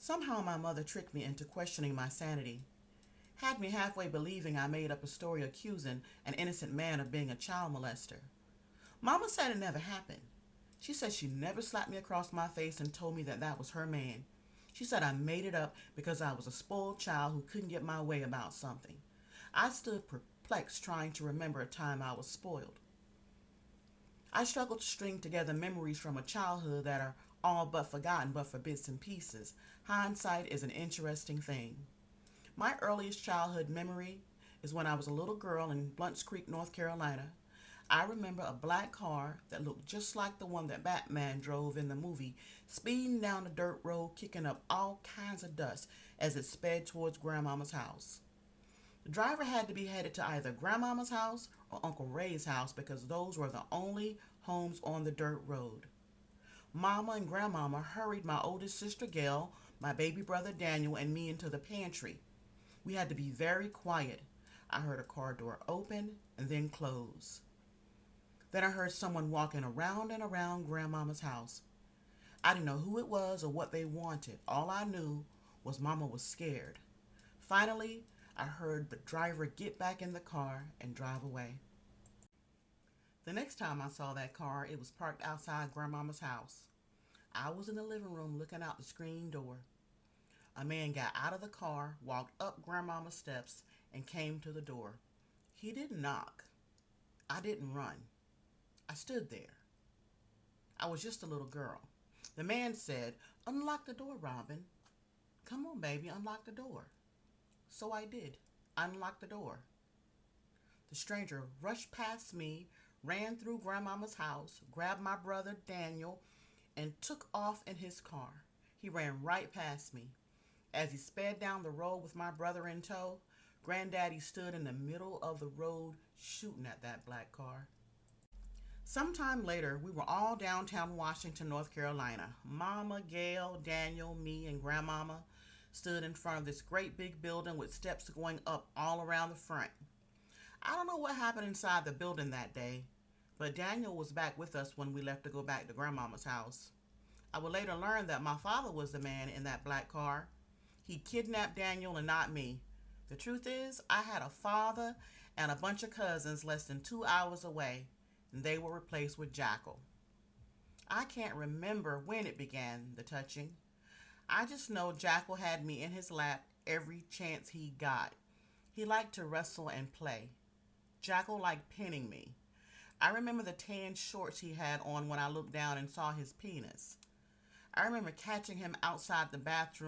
Somehow my mother tricked me into questioning my sanity, had me halfway believing I made up a story accusing an innocent man of being a child molester. Mama said it never happened. She said she never slapped me across my face and told me that that was her man. She said I made it up because I was a spoiled child who couldn't get my way about something. I stood perplexed trying to remember a time I was spoiled. I struggled to string together memories from a childhood that are all but forgotten but for bits and pieces. Hindsight is an interesting thing. My earliest childhood memory is when I was a little girl in Blunt's Creek, North Carolina. I remember a black car that looked just like the one that Batman drove in the movie, speeding down the dirt road, kicking up all kinds of dust as it sped towards Grandmama's house. The driver had to be headed to either Grandmama's house or Uncle Ray's house because those were the only homes on the dirt road. Mama and Grandmama hurried my oldest sister Gail, my baby brother Daniel, and me into the pantry. We had to be very quiet. I heard a car door open and then close. Then I heard someone walking around and around Grandmama's house. I didn't know who it was or what they wanted. All I knew was Mama was scared. Finally, I heard the driver get back in the car and drive away. The next time I saw that car, it was parked outside Grandmama's house. I was in the living room looking out the screen door. A man got out of the car, walked up Grandmama's steps, and came to the door. He didn't knock. I didn't run. I stood there. I was just a little girl. The man said, "Unlock the door, Robin. Come on, baby, unlock the door." So I did. I unlocked the door. The stranger rushed past me, ran through Grandmama's house, grabbed my brother Daniel, and took off in his car. He ran right past me. As he sped down the road with my brother in tow, Granddaddy stood in the middle of the road shooting at that black car. Sometime later, we were all downtown Washington, North Carolina. Mama, Gail, Daniel, me, and Grandmama stood in front of this great big building with steps going up all around the front. I don't know what happened inside the building that day, but Daniel was back with us when we left to go back to Grandmama's house. I would later learn that my father was the man in that black car. He kidnapped Daniel and not me. The truth is, I had a father and a bunch of cousins less than 2 hours away, and they were replaced with Jackal. I can't remember when it began, the touching. I just know Jackal had me in his lap every chance he got. He liked to wrestle and play. Jackal liked pinning me. I remember the tan shorts he had on when I looked down and saw his penis. I remember catching him outside the bathroom